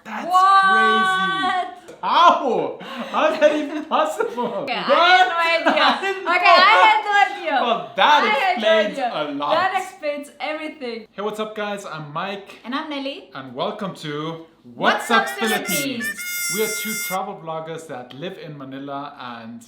That's What? crazy. How? How is that even possible? Okay, I had no idea. Okay, I had no idea. Well, that I had no explains idea. a lot. That explains everything. Hey, what's up, guys? I'm Mike. And I'm Nelly. And welcome to What's Up Philippines? We are two travel vloggers that live in Manila and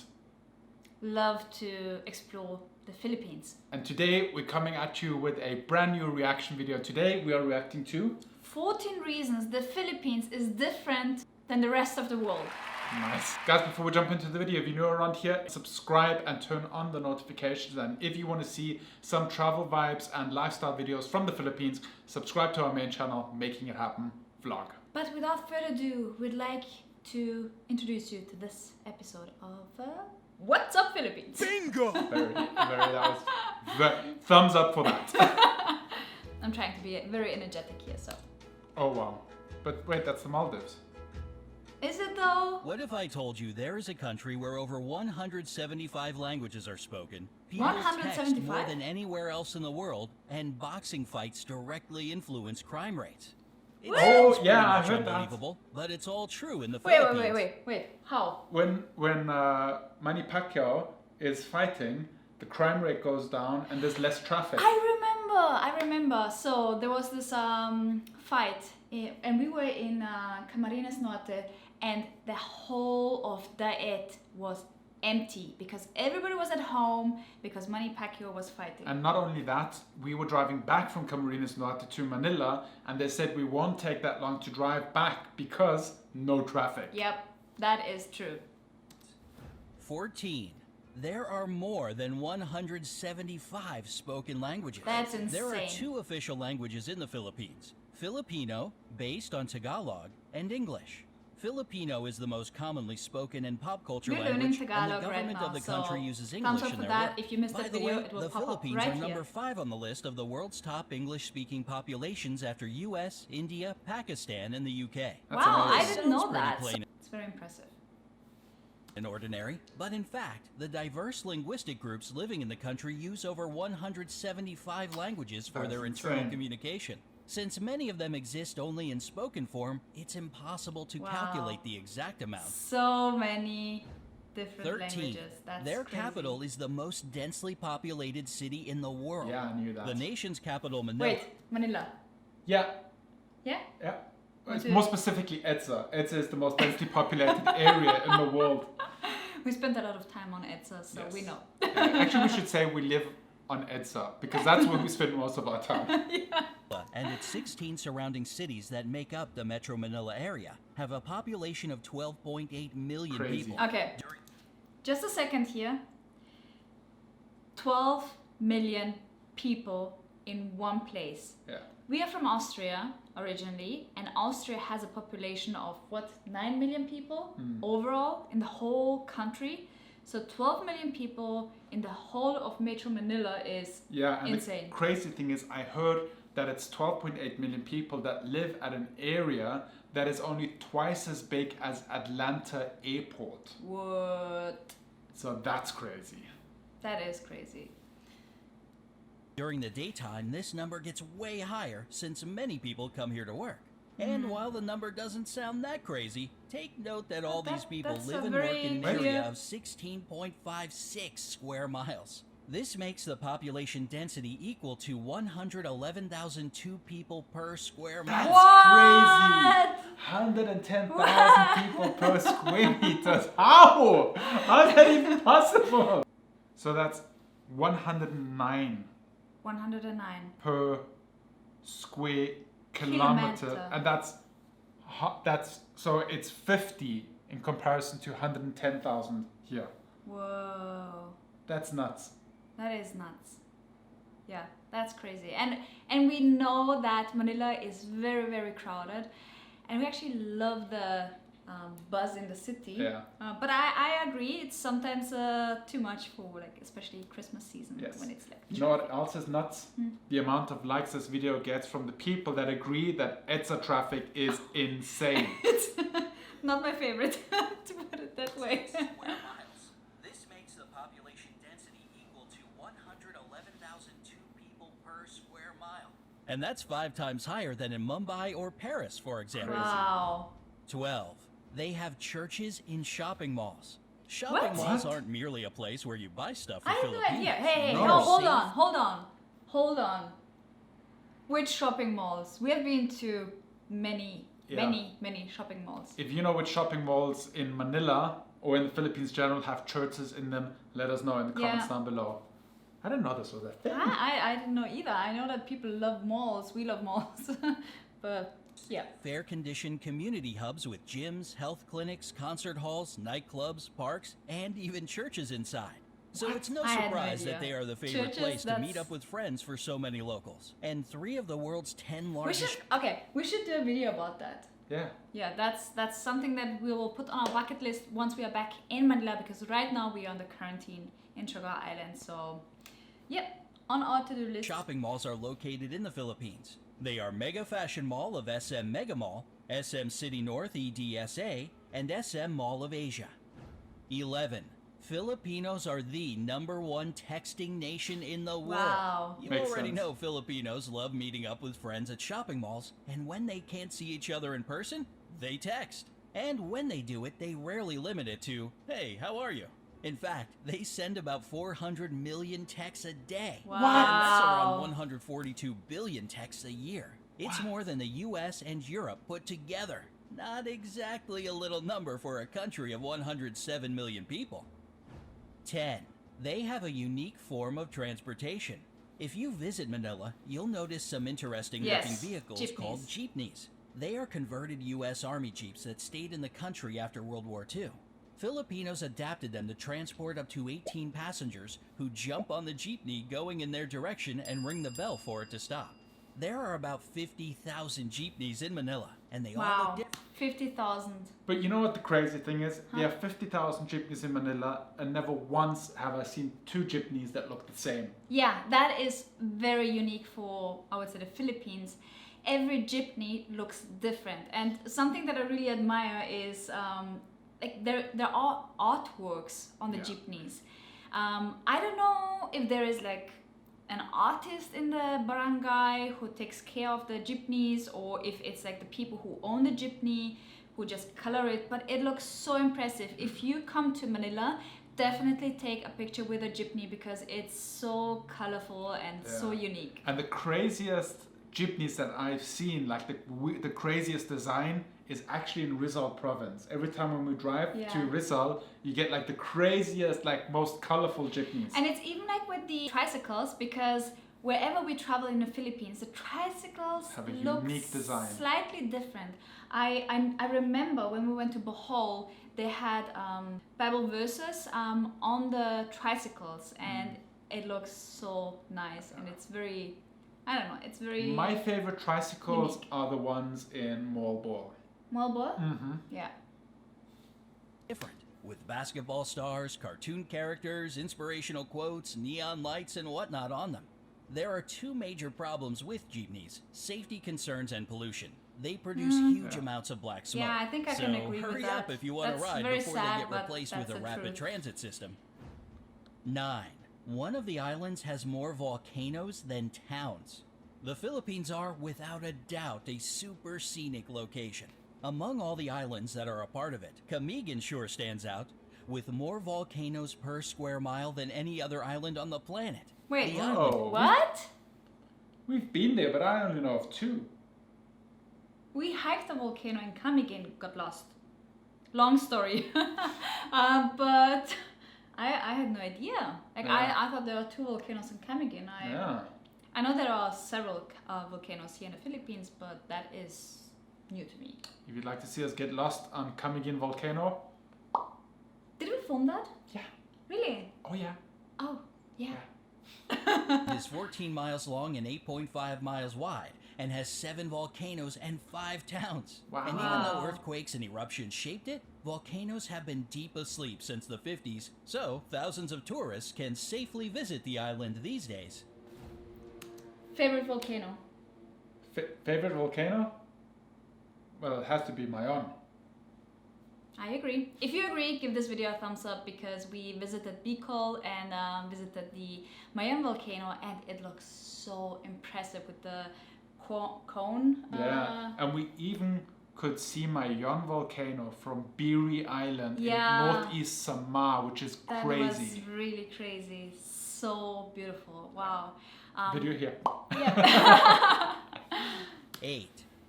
Love to explore the Philippines. And today we're coming at you with a brand new reaction video. Today we are reacting to 14 reasons the Philippines is different than the rest of the world. Nice. Guys, before we jump into the video, if you're new around here, subscribe and turn on the notifications. And if you want to see some travel vibes and lifestyle videos from the Philippines, subscribe to our main channel, Making It Happen vlog. But without further ado, we'd like to introduce you to this episode of What's Up Philippines? Bingo! That was thumbs up for that. I'm trying to be very energetic here, so. Oh wow. But wait, that's the Maldives. Is it though? What if I told you there is a country where over 175 languages are spoken, people text 175? more than anywhere else in the world, and boxing fights directly influence crime rates? It Oh, sounds yeah, pretty I much heard that. unbelievable, but it's all true in the Wait, Philippines. wait. How? When Manny Pacquiao is fighting, the crime rate goes down and there's less traffic. I remember. So there was this fight, and we were in Camarines Norte, and the whole of Daet was empty because everybody was at home because Manny Pacquiao was fighting. And not only that, we were driving back from Camarines Norte to Manila, and they said we won't take that long to drive back because no traffic. Yep, that is true. 14. There are more than 175 spoken languages. That's insane. There are two official languages in the Philippines: Filipino, based on Tagalog, and English. Filipino is the most commonly spoken in pop culture We're learning language, and Tagalog the right government now, of the so country uses thumbs English up in for their that. work. If you missed By that the video, way, it will the pop up Philippines right are number here. 5 on the list of the world's top English-speaking populations after US, India, Pakistan, and the UK. That's Wow, I amazing. didn't know Sounds pretty that. plain It's very impressive. and ordinary, but in fact, the diverse linguistic groups living in the country use over 175 languages for That's their internal insane. communication. Since many of them exist only in spoken form, it's impossible to Wow. calculate the exact amount. So many different 13. languages. That's Their crazy. capital is the most densely populated city in the world. Yeah, I knew that. The nation's capital, Manila. Wait, Manila. Yeah, Yeah? yeah. What More is- specifically, Edsa. Edsa is the most densely populated area in the world. We spent a lot of time on EDSA, so Yes. we know. Actually, we should say we live on Edsa because that's where we spend most of our time. And its 16 surrounding cities that make up the Metro Manila area have a population of 12.8 million Crazy. people. Okay, just a second here. 12 million people in one place. Yeah. We are from Austria originally, and Austria has a population of what, 9 million people overall in the whole country. So 12 million people in the whole of Metro Manila is Yeah, and insane. the crazy thing is I heard that it's 12.8 million people that live at an area that is only twice as big as Atlanta Airport. What? So that's crazy. That is crazy. During the daytime, this number gets way higher since many people come here to work. And while the number doesn't sound that crazy, take note that all these people that's live a and work very in an clear- area of 16.56 square miles. This makes the population density equal to 111,002 people per square That's mile. crazy. 110,000 people per square meters. How? How is that even possible? So that's 109 109. per square kilometer. Kilometer. And that's so it's 50 in comparison to 110,000 here. Whoa. That's nuts. That is nuts. Yeah, that's crazy. And we know that Manila is very, very crowded, and we actually love the buzz in the city. Yeah. But I agree, it's sometimes too much for, like, especially Christmas season. Yes. When it's like. You know what else is nuts? The amount of likes this video gets from the people that agree that Edsa traffic is insane. It's not my favorite, to put it that way. Square miles. This makes the population density equal to 111,002 people per square mile. and that's 5 times higher than in Mumbai or Paris, for example. Wow. 12. They have churches in shopping malls. Shopping What? malls aren't merely a place where you buy stuff for I have no Filipinos. idea. Hey, No. no, hold on. Which shopping malls? We have been to many shopping malls. If you know which shopping malls in Manila or in the Philippines general have churches in them, let us know in the comments down below. I didn't know this was a thing. I didn't know either. I know that people love malls. We love malls. But yeah. Fair-conditioned community hubs with gyms, health clinics, concert halls, nightclubs, parks, and even churches inside. So it's no I had no surprise idea. that they are the favorite Churches, place to meet that's- up with friends for so many locals. And 3 of the world's 10 We largest... should do a video about that. Yeah. Yeah, that's something that we will put on our bucket list once we are back in Manila, because right now we are on the quarantine in Sugar Island. So, yep, on our to-do list. Shopping malls are located in the Philippines. They are Mega Fashion Mall of SM Mega Mall, SM City North EDSA, and SM Mall of Asia. 11. Filipinos are the #1 texting nation in the world. Wow. You Makes already sense. know Filipinos love meeting up with friends at shopping malls, and when they can't see each other in person, they text. And when they do it, they rarely limit it to, "Hey, how are you?" In fact, they send about 400 million texts a day. Wow. And that's around 142 billion texts a year. It's more than the US and Europe put together. Not exactly a little number for a country of 107 million people. 10. They have a unique form of transportation. If you visit Manila, you'll notice some interesting looking Yes, vehicles jeepneys. called jeepneys. They are converted US Army Jeeps that stayed in the country after World War II. Filipinos adapted them to transport up to 18 passengers who jump on the jeepney going in their direction and ring the bell for it to stop. There are about 50,000 jeepneys in Manila, and they all Wow, look different. 50,000. But you know what the crazy thing is? There are 50,000 jeepneys in Manila, and never once have I seen 2 jeepneys that look the same. Yeah, that is very unique for, I would say, the Philippines. Every jeepney looks different, and something that I really admire is like there are artworks on the Yeah. jeepneys. I don't know if there is like an artist in the barangay who takes care of the jeepneys, or if it's like the people who own the jeepney who just color it, but it looks so impressive. If you come to Manila, definitely take a picture with a jeepney because it's so colorful and so unique. And the craziest jeepneys that I've seen, like the craziest design, is actually in Rizal province. Every time when we drive to Rizal, you get like the craziest, like most colorful jeepneys. And it's even like with the tricycles, because wherever we travel in the Philippines, the tricycles Have a look unique design. slightly different. I remember when we went to Bohol, they had Bible verses on the tricycles, and it looks so nice, and it's very, I don't know, it's very... My favorite tricycles unique. are the ones in Malbo. Marlboro? Mm-hmm. Yeah. Different, with basketball stars, cartoon characters, inspirational quotes, neon lights, and whatnot on them. There are 2 major problems with jeepneys: safety concerns and pollution. They produce huge amounts of black smoke. Yeah, I think I so can agree with hurry that. up if you want to That's ride very before sad, they get but replaced with that's a the rapid truth. transit system. 9. One of the islands has more volcanoes than towns. The Philippines are, without a doubt, a super scenic location. Among all the islands that are a part of it, Camiguin sure stands out, with more volcanoes per square mile than any other island on the planet. Wait, The what? Oh. What? We've been there, but I only know of 2. We hiked a volcano in Camiguin, got lost. Long story. But I had no idea. Like I thought there were 2 volcanoes in Camiguin. I know there are several volcanoes here in the Philippines, but that is new to me. If you'd like to see us get lost on Camiguin volcano, Did we film that? yeah. Really? Oh yeah. Oh, yeah. It is 14 miles long and 8.5 miles wide, and has 7 volcanoes and 5 towns. Wow. And even Wow. though earthquakes and eruptions shaped it, volcanoes have been deep asleep since the 50s, so thousands of tourists can safely visit the island these days. Favorite volcano? Favorite volcano? Well, it has to be my own. I agree. If you agree, give this video a thumbs up, because we visited Bicol and visited the Magellan volcano, and it looks so impressive with the cone. Yeah, and we even could see Magellan volcano from Beary Island in northeast Samar, which is crazy. That was really crazy. So beautiful. Wow. Video here. Yeah. 8.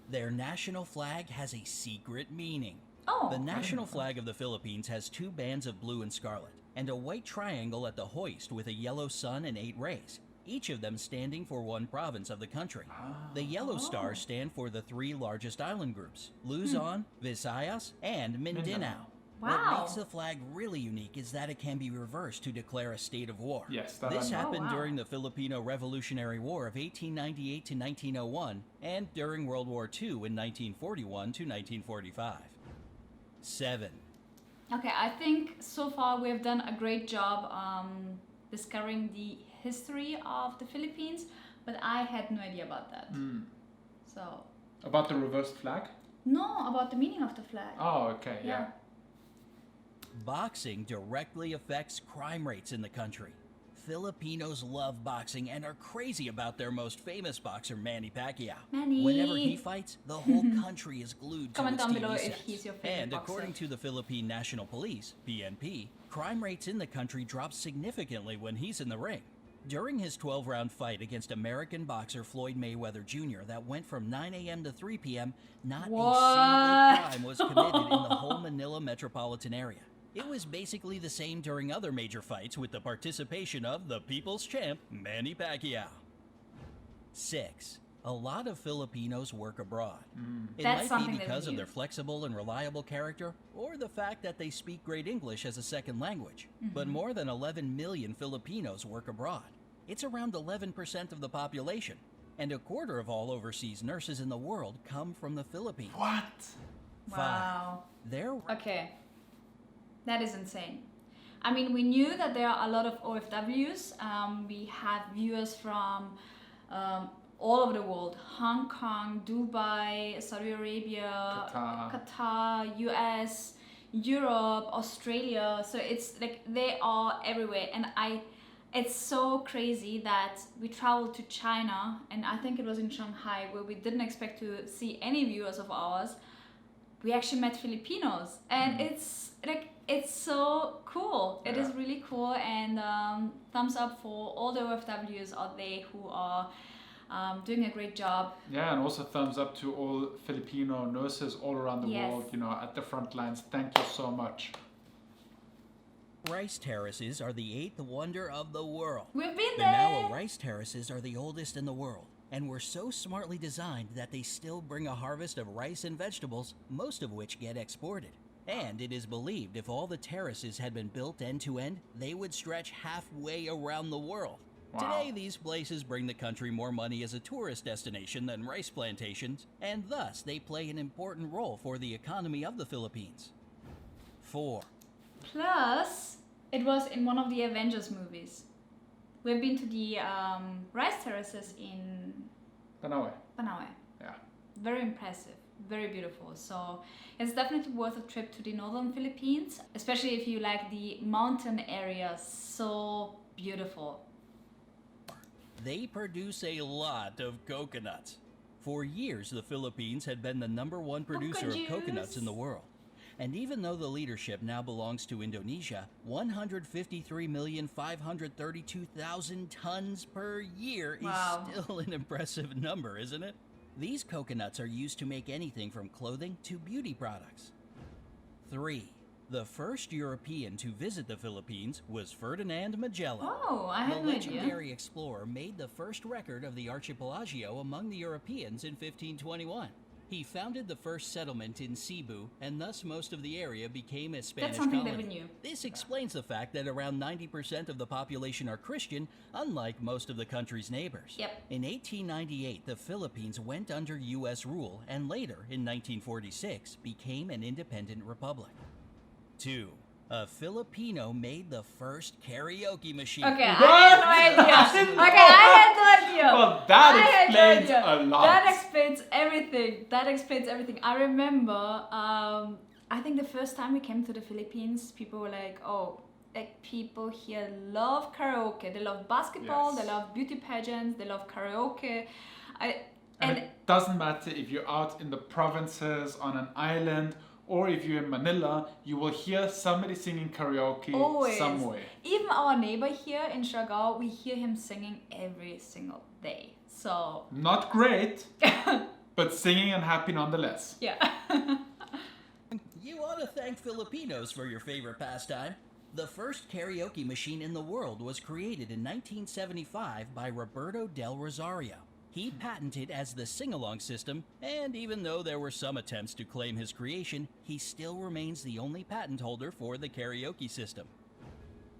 Their national flag has a secret meaning. Oh. The national flag of the Philippines has 2 bands of blue and scarlet, and a white triangle at the hoist with a yellow sun and 8 rays, each of them standing for one province of the country. The yellow stars stand for the 3 largest island groups, Luzon, Visayas, and Mindanao. Wow. What makes the flag really unique is that it can be reversed to declare a state of war. Yes, that This I know. happened during the Filipino Revolutionary War of 1898 to 1901 and during World War II in 1941 to 1945. 7. Okay, I think so far we have done a great job discovering the history of the Philippines, but I had no idea about that. So. About the reversed flag? No, about the meaning of the flag. Oh, okay, yeah. Boxing directly affects crime rates in the country. Filipinos love boxing and are crazy about their most famous boxer, Manny Pacquiao. Manny. Whenever he fights, the whole country is glued to Comment its down TV below if sets. he's your favorite And boxer. according to the Philippine National Police, PNP, crime rates in the country drop significantly when he's in the ring. During his 12-round fight against American boxer Floyd Mayweather Jr. that went from 9 a.m. to 3 p.m., not a single crime was committed in the whole Manila metropolitan area. It was basically the same during other major fights with the participation of the people's champ, Manny Pacquiao. 6. A lot of Filipinos work abroad. It That's might be something that because we of knew. their flexible and reliable character, or the fact that they speak great English as a second language. But more than 11 million Filipinos work abroad. It's around 11% of the population, and a quarter of all overseas nurses in the world come from the Philippines. What? 5. Wow. There Okay. That is insane. I mean, we knew that there are a lot of OFWs. We have viewers from all over the world. Hong Kong, Dubai, Saudi Arabia, Qatar, US, Europe, Australia. So it's like they are everywhere. And it's so crazy that we traveled to China, and I think it was in Shanghai, where we didn't expect to see any viewers of ours. We actually met Filipinos, and it's so cool. It is really cool, and thumbs up for all the OFWs out there who are doing a great job. Yeah, and also thumbs up to all Filipino nurses all around the Yes. world, at the front lines. Thank you so much. rice terraces are the 8th wonder of the world. We've been The there. Nawa rice terraces are the oldest in the world, and were so smartly designed that they still bring a harvest of rice and vegetables, most of which get exported. And it is believed if all the terraces had been built end to end, they would stretch halfway around the world. Wow. Today, these places bring the country more money as a tourist destination than rice plantations, and thus they play an important role for the economy of the Philippines. 4. Plus, it was in one of the Avengers movies. We've been to the rice terraces in Panawe. Panawe. Yeah. Very impressive, very beautiful. So it's definitely worth a trip to the northern Philippines, especially if you like the mountain areas. So beautiful. They produce a lot of coconuts. For years, the Philippines had been the #1 producer of coconuts in the world. And even though the leadership now belongs to Indonesia, 153,532,000 tons per year Wow. is still an impressive number, isn't it? These coconuts are used to make anything from clothing to beauty products. 3. The first European to visit the Philippines was Ferdinand Magellan. Oh, I The had no idea. legendary explorer made the first record of the archipelago among the Europeans in 1521. He founded the first settlement in Cebu, and thus most of the area became a Spanish something colony. that we knew. This explains the fact that around 90% of the population are Christian, unlike most of the country's neighbors. Yep. In 1898, the Philippines went under U.S. rule, and later, in 1946, became an independent republic. 2. A Filipino made the first karaoke machine. Okay, I had no idea. Okay, I had no idea. Well, that I had no explains idea. a lot. That explains everything. That explains everything. I remember, I think the first time we came to the Philippines, people were like, oh, like people here love karaoke. They love basketball, Yes. they love beauty pageants, they love karaoke. And it doesn't matter if you're out in the provinces, on an island, or if you're in Manila, you will hear somebody singing karaoke Always. somewhere. Even our neighbor here in Siargao, we hear him singing every single day. So Not great, but singing and happy nonetheless. yeah. You ought to thank Filipinos for your favorite pastime. The first karaoke machine in the world was created in 1975 by Roberto Del Rosario. He patented as the sing-along system, and even though there were some attempts to claim his creation, he still remains the only patent holder for the karaoke system.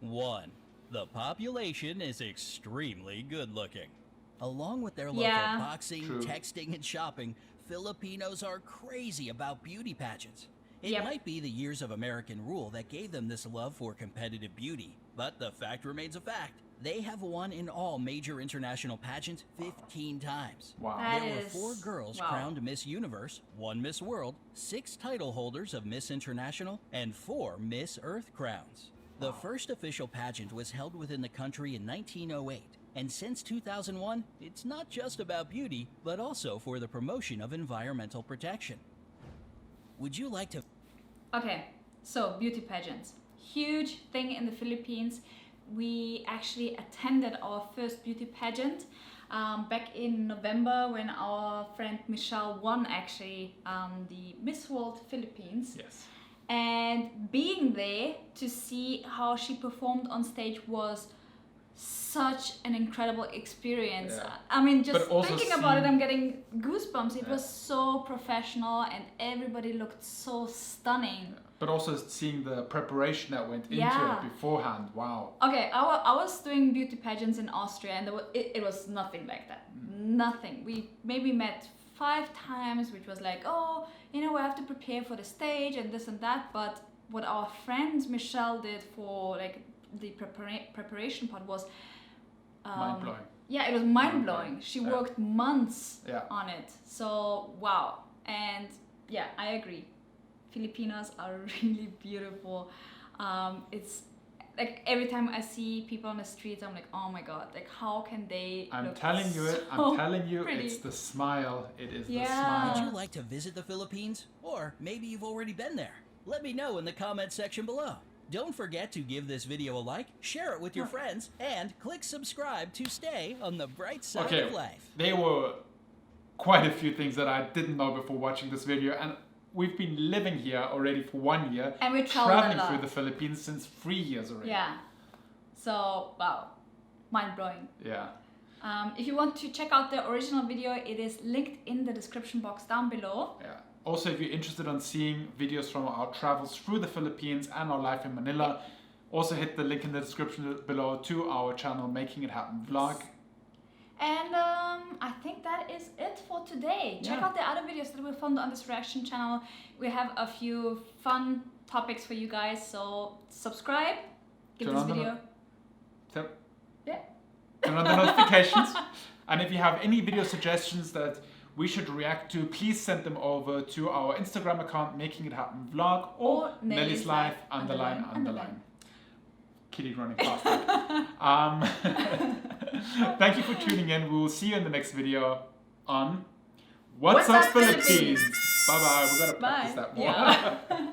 1. The population is extremely good-looking. Along with their love Yeah. for boxing, True. texting, and shopping, Filipinos are crazy about beauty pageants. It Yep. might be the years of American rule that gave them this love for competitive beauty, but the fact remains a fact. They have won in all major international pageants 15 times. Wow. That There were is- 4 girls wow. crowned Miss Universe, 1 Miss World, 6 title holders of Miss International, and 4 Miss Earth crowns. The first official pageant was held within the country in 1908, and since 2001, it's not just about beauty, but also for the promotion of environmental protection. Would you like to... Okay, so beauty pageants. Huge thing in the Philippines. We actually attended our first beauty pageant back in November when our friend Michelle won actually the Miss World Philippines. Yes. And being there to see how she performed on stage was such an incredible experience. Yeah. I mean, just But also thinking about it, seeing- I'm getting goosebumps. It Yeah. was so professional and everybody looked so stunning. But also seeing the preparation that went into Yeah. it beforehand. Wow. Okay, I was doing beauty pageants in Austria and it was nothing like that. Nothing. We maybe met 5 times, which was like, oh, you know, we have to prepare for the stage and this and that. But what our friend Michelle did for like the preparation part was Mind-blowing. Yeah, it was mind-blowing. She Yeah. worked months Yeah. on it. So, wow. And yeah, I agree. Filipinos are really beautiful. It's like every time I see people on the streets, I'm like, oh my god, like how can they I'm look telling you it. so I'm telling you, pretty. it's the smile. It is Yeah. the smile. Would you like to visit the Philippines? Or maybe you've already been there. Let me know in the comment section below. Don't forget to give this video a like, share it with your friends, and click subscribe to stay on the bright side Okay, of life. there were quite a few things that I didn't know before watching this video, and we've been living here already for 1 year, And we traveled a traveling lot. through the Philippines since 3 years already. Yeah. So, wow. Mind-blowing. Yeah. If you want to check out the original video, it is linked in the description box down below. Yeah. Also, if you're interested in seeing videos from our travels through the Philippines and our life in Manila, also hit the link in the description below to our channel, Making It Happen vlog. And I think that is it for today. Check Yeah. out the other videos that we filmed on this reaction channel. We have a few fun topics for you guys, so subscribe, give Turn this on the video. Yeah. Turn on the notifications. And if you have any video suggestions that we should react to, please send them over to our Instagram account, Making It Happen vlog, or Nelly's Life, __. Kitty running past it. Thank you for tuning in. We will see you in the next video on What's Up Philippines. Bye bye. We gotta practice Bye. that more. Yeah.